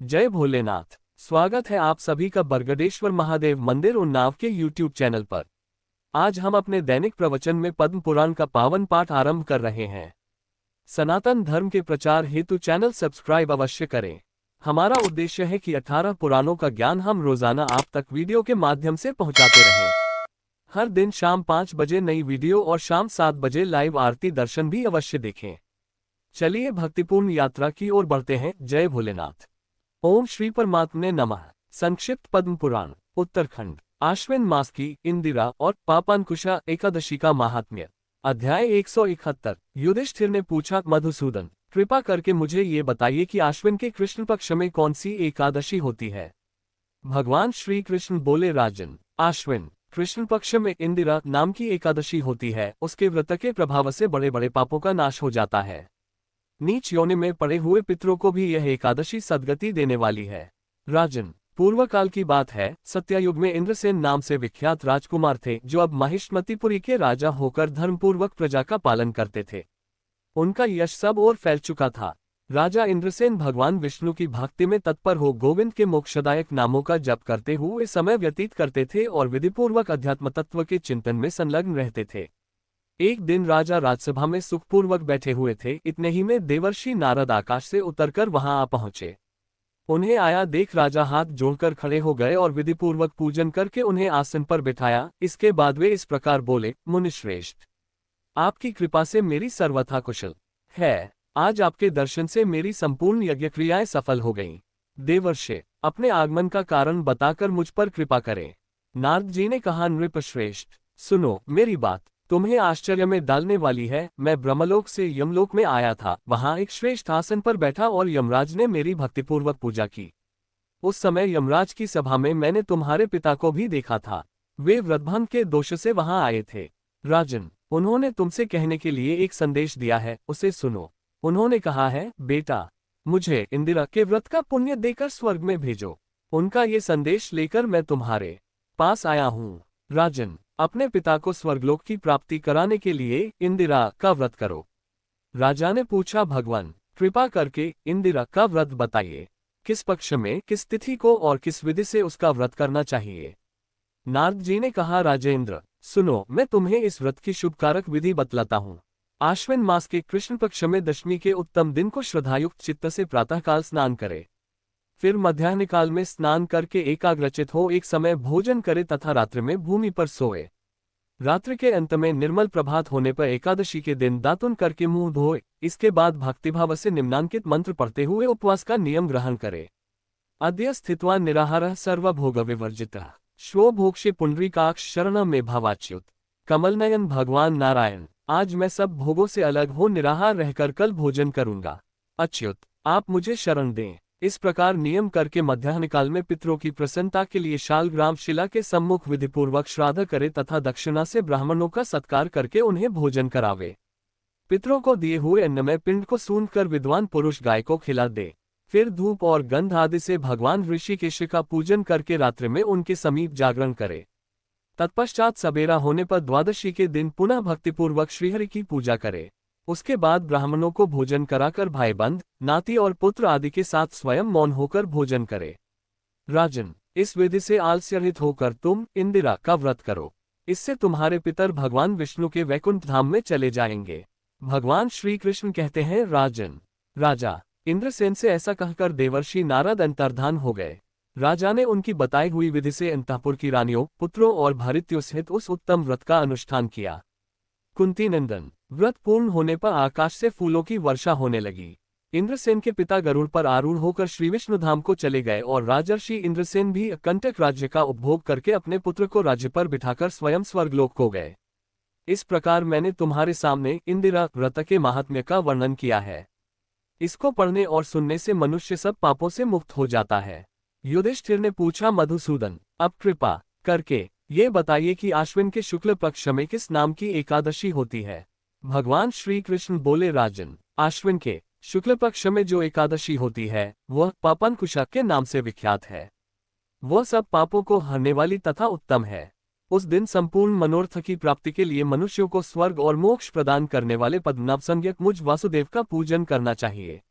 जय भोलेनाथ। स्वागत है आप सभी का बरगदेश्वर महादेव मंदिर उन्नाव के YouTube चैनल पर। आज हम अपने दैनिक प्रवचन में पद्म पुराण का पावन पाठ आरंभ कर रहे हैं। सनातन धर्म के प्रचार हेतु चैनल सब्सक्राइब अवश्य करें। हमारा उद्देश्य है कि 18 पुराणों का ज्ञान हम रोजाना आप तक वीडियो के माध्यम से पहुंचाते रहें। हर दिन शाम 5 बजे नई वीडियो और शाम 7 बजे लाइव आरती दर्शन भी अवश्य देखें। चलिए भक्तिपूर्ण यात्रा की ओर बढ़ते हैं। जय भोलेनाथ। ओम श्री परमात्मने नमः। संक्षिप्त पद्म पुराण उत्तरखंड आश्विन मास की इंदिरा और पापांकुशा एकादशी का महात्म्य। अध्याय 171। युधिष्ठिर ने पूछा, मधुसूदन, कृपा करके मुझे ये बताइए कि आश्विन के कृष्ण पक्ष में कौन सी एकादशी होती है। भगवान श्री कृष्ण बोले, राजन, आश्विन कृष्ण पक्ष में इंदिरा नाम की एकादशी होती है। उसके व्रत के प्रभाव से बड़े बड़े पापों का नाश हो जाता है। नीच योनि में पड़े हुए पितरों को भी यह एकादशी सद्गति देने वाली है। राजन, पूर्व काल की बात है, सत्यायुग में इंद्रसेन नाम से विख्यात राजकुमार थे, जो अब महिष्मतिपुरी के राजा होकर धर्मपूर्वक प्रजा का पालन करते थे। उनका यश सब ओर फैल चुका था। राजा इंद्रसेन भगवान विष्णु की भक्ति में तत्पर हो गोविंद के मोक्षदायक नामों का जप करते हुए समय व्यतीत करते थे और विधिपूर्वक अध्यात्म तत्व के चिंतन में संलग्न रहते थे। एक दिन राजा राजसभा में सुखपूर्वक बैठे हुए थे, इतने ही में देवर्षि नारद आकाश से उतरकर वहां आ पहुंचे। उन्हें आया देख राजा हाथ जोड़कर खड़े हो गए और विधिपूर्वक पूजन करके उन्हें आसन पर बिठाया। इसके बाद वे इस प्रकार बोले, मुनिश्रेष्ठ, आपकी कृपा से मेरी सर्वथा कुशल है। आज आपके दर्शन से मेरी संपूर्ण यज्ञ क्रियाएं सफल हो गईं। देवर्षि, अपने आगमन का कारण बताकर मुझ पर कृपा करें। नारद जी ने कहा, नृपश्रेष्ठ, सुनो मेरी बात, तुम्हें आश्चर्य में डालने वाली है। मैं ब्रह्मलोक से यमलोक में आया था, वहां एक श्रेष्ठ आसन पर बैठा और यमराज ने मेरी भक्तिपूर्वक पूजा की। उस समय यमराज की सभा में मैंने तुम्हारे पिता को भी देखा था। वे व्रतभंग के दोष से वहां आए थे। राजन, उन्होंने तुमसे कहने के लिए एक संदेश दिया है, उसे सुनो। उन्होंने कहा है, बेटा, मुझे इंदिरा के व्रत का पुण्य देकर स्वर्ग में भेजो। उनका ये संदेश लेकर मैं तुम्हारे पास आया हूँ। राजन, अपने पिता को स्वर्गलोक की प्राप्ति कराने के लिए इंदिरा का व्रत करो। राजा ने पूछा, भगवान, कृपा करके इंदिरा का व्रत बताइए। किस पक्ष में, किस तिथि को और किस विधि से उसका व्रत करना चाहिए। नारद जी ने कहा, राजेंद्र, सुनो, मैं तुम्हें इस व्रत की शुभकारक विधि बतलाता हूँ। आश्विन मास के कृष्ण पक्ष में दशमी के उत्तम दिन को श्रद्धायुक्त चित्त से प्रातःकाल स्नान करे। फिर मध्याह्न काल में स्नान करके एकाग्रचित हो एक समय भोजन करे तथा रात्रि में भूमि पर सोए। रात्रि के अंत में निर्मल प्रभात होने पर एकादशी के दिन दातुन करके मुंह धोए। इसके बाद भक्तिभाव से निम्नांकित मंत्र पढ़ते हुए उपवास का नियम ग्रहण करे। अद्य स्थित्वा निराहारः सर्वभोग विवर्जितः श्वो भोक्षे पुंडरीकाक्ष शरणं मे भवाच्युत। कमलनयन भगवान नारायण, आज मैं सब भोगों से अलग हो निराहार रहकर कल भोजन करूंगा। अच्युत, आप मुझे शरण दें। इस प्रकार नियम करके मध्याह्न काल में पितरों की प्रसन्नता के लिए शालग्राम शिला के सम्मुख विधिपूर्वक श्राद्ध करे तथा दक्षिणा से ब्राह्मणों का सत्कार करके उन्हें भोजन करावे। पितरों को दिए हुए अन्न में पिंड को सूंघकर विद्वान पुरुष गाय को खिला दे। फिर धूप और गंध आदि से भगवान ऋषिकेश का पूजन करके रात्रि में उनके समीप जागरण करे। तत्पश्चात सबेरा होने पर द्वादशी के दिन पुनः भक्तिपूर्वक श्रीहरि की पूजा करे। उसके बाद ब्राह्मणों को भोजन कराकर भाईबंध, नाती और पुत्र आदि के साथ स्वयं मौन होकर भोजन करे। राजन, इस विधि से आलस्यरहित होकर तुम इंदिरा का व्रत करो। इससे तुम्हारे पितर भगवान विष्णु के वैकुंठ धाम में चले जाएंगे। भगवान श्री कृष्ण कहते हैं, राजन, राजा इंद्रसेन से ऐसा कहकर देवर्षि नारद अंतर्धान हो गए। राजा ने उनकी बताई हुई विधि से अंतःपुर की रानियों, पुत्रों और भृत्यों सहित उस उत्तम व्रत का अनुष्ठान किया। कुंती नंदन, व्रत पूर्ण होने पर आकाश से फूलों की वर्षा होने लगी। इंद्रसेन के पिता गरुड़ पर आरूढ़ होकर श्री विष्णु धाम को चले गए और राजर्षि इंद्रसेन भी कंटक राज्य का उपभोग करके अपने पुत्र को राज्य पर बिठाकर स्वयं स्वर्गलोक को गए। इस प्रकार मैंने तुम्हारे सामने इंदिरा व्रत के महात्म्य का वर्णन किया है। इसको पढ़ने और सुनने से मनुष्य सब पापों से मुक्त हो जाता है। युधिष्ठिर ने पूछा, मधुसूदन, अब कृपा करके ये बताइए कि आश्विन के शुक्ल पक्ष में किस नाम की एकादशी होती है। भगवान श्री कृष्ण बोले, राजन, आश्विन के शुक्ल पक्ष में जो एकादशी होती है वह पापांकुशा के नाम से विख्यात है। वह सब पापों को हरने वाली तथा उत्तम है। उस दिन संपूर्ण मनोरथ की प्राप्ति के लिए मनुष्यों को स्वर्ग और मोक्ष प्रदान करने वाले पद्मनाभ संज्ञक मुझ वासुदेव का पूजन करना चाहिए।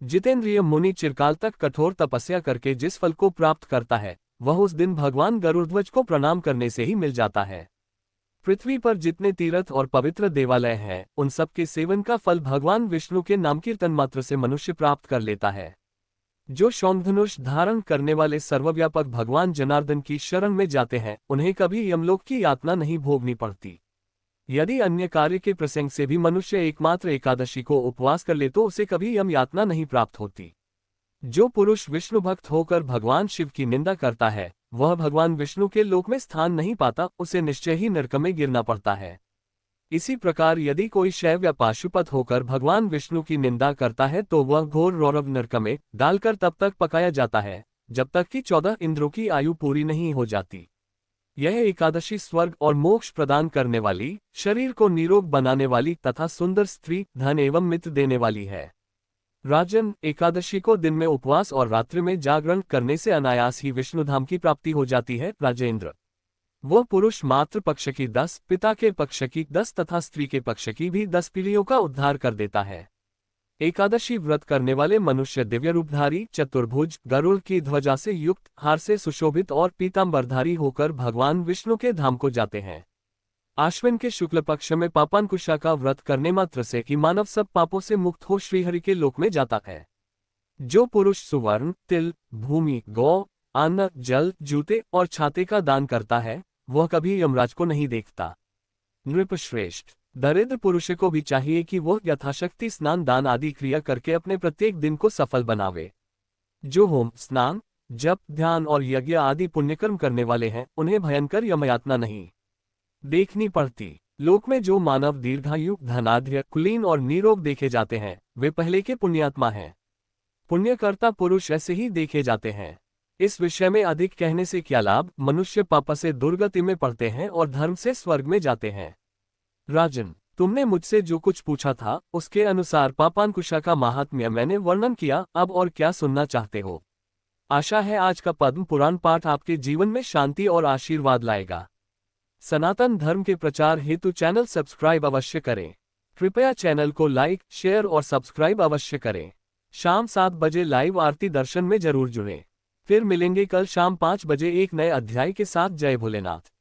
जितेंद्रिय मुनि चिरकाल तक कठोर तपस्या करके जिस फल को प्राप्त करता है वह उस दिन भगवान गरुड़ध्वज को प्रणाम करने से ही मिल जाता है। पृथ्वी पर जितने तीर्थ और पवित्र देवालय हैं उन सब के सेवन का फल भगवान विष्णु के नाम कीर्तन मात्र से मनुष्य प्राप्त कर लेता है। जो शौंधनुष धारण करने वाले सर्वव्यापक भगवान जनार्दन की शरण में जाते हैं उन्हें कभी यमलोक की यातना नहीं भोगनी पड़ती। यदि अन्य कार्य के प्रसंग से भी मनुष्य एकमात्र एकादशी को उपवास कर ले तो उसे कभी यम यातना नहीं प्राप्त होती। जो पुरुष विष्णु भक्त होकर भगवान शिव की निंदा करता है वह भगवान विष्णु के लोक में स्थान नहीं पाता, उसे निश्चय ही नरक में गिरना पड़ता है। इसी प्रकार यदि कोई शैव या पाशुपत होकर भगवान विष्णु की निंदा करता है तो वह घोर रौरव नरक में डालकर तब तक पकाया जाता है जब तक कि 14 इंद्रों की आयु पूरी नहीं हो जाती। यह एकादशी स्वर्ग और मोक्ष प्रदान करने वाली, शरीर को निरोग बनाने वाली तथा सुंदर स्त्री, धन एवं मित्र देने वाली है। राजन, एकादशी को दिन में उपवास और रात्रि में जागरण करने से अनायास ही विष्णुधाम की प्राप्ति हो जाती है। राजेंद्र, वह पुरुष मातृ पक्ष की 10, पिता के पक्ष की 10 तथा स्त्री के पक्ष की भी 10 पीढ़ियों का उद्धार कर देता है। एकादशी व्रत करने वाले मनुष्य दिव्य रूपधारी, चतुर्भुज, गरुड़ की ध्वजा से युक्त, हार से सुशोभित और पीतांबरधारी होकर भगवान विष्णु के धाम को जाते हैं। आश्विन के शुक्ल पक्ष में पापांकुशा का व्रत करने मात्र से कि मानव सब पापों से मुक्त हो श्रीहरि के लोक में जाता है। जो पुरुष सुवर्ण, तिल, भूमि, गौ, अन्न, जल, जूते और छाते का दान करता है वह कभी यमराज को नहीं देखता। नृपश्रेष्ठ, दरिद्र पुरुष को भी चाहिए कि वह यथाशक्ति स्नान दान आदि क्रिया करके अपने प्रत्येक दिन को सफल बनावे। जो होम, स्नान, जप, ध्यान और यज्ञ आदि पुण्यकर्म करने वाले हैं उन्हें भयंकर यमयातना नहीं देखनी पड़ती। लोक में जो मानव दीर्घायु, धनाढ्य, कुलीन और निरोग देखे जाते हैं वे पहले के पुण्यात्मा हैं। पुण्यकर्ता पुरुष ऐसे ही देखे जाते हैं। इस विषय में अधिक कहने से क्या लाभ, मनुष्य पाप से दुर्गति में पड़ते हैं और धर्म से स्वर्ग में जाते हैं। राजन, तुमने मुझसे जो कुछ पूछा था उसके अनुसार पापांकुशा का महात्म्य मैंने वर्णन किया, अब और क्या सुनना चाहते हो? आशा है आज का पद्म पुराण पाठ आपके जीवन में शांति और आशीर्वाद लाएगा। सनातन धर्म के प्रचार हेतु चैनल सब्सक्राइब अवश्य करें। कृपया चैनल को लाइक, शेयर और सब्सक्राइब अवश्य करें। शाम 7 बजे लाइव आरती दर्शन में जरूर जुड़ें। फिर मिलेंगे कल शाम 5 बजे एक नए अध्याय के साथ। जय भोलेनाथ।